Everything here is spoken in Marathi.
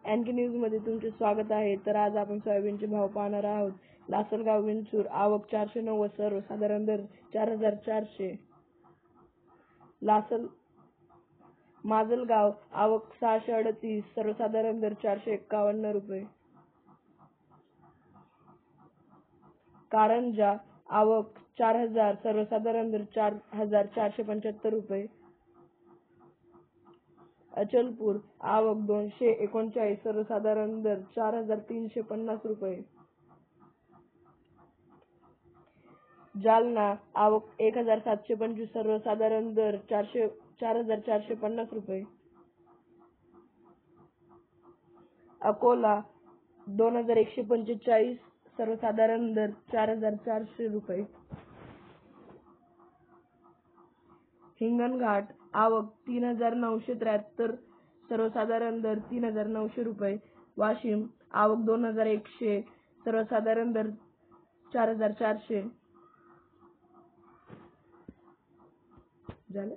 आणखी न्यूज मध्ये तुमचे स्वागत आहे. तर आज आपण सोयाबीनचे भाव पाहणार आहोत. लासलगाव विंचूर आवक 490, सर्वसाधारण दर 4400. माजलगाव आवक 638, सर्वसाधारण दर 451 रुपये. कारंजा आवक 4000, सर्वसाधारण दर 4475 रुपये. अचलपूर आवक 239, सर्वसाधारण दर 4350 रुपये. जालना आवक 1725, सर्वसाधारण दर 4450 रुपये. अकोला 2145, सर्वसाधारण दर 4400 रुपये. हिंगणघाट आवक 3973, सर्वसाधारण दर 3900 रुपये. वाशिम आवक 2100, सर्वसाधारण दर 4400. झालं.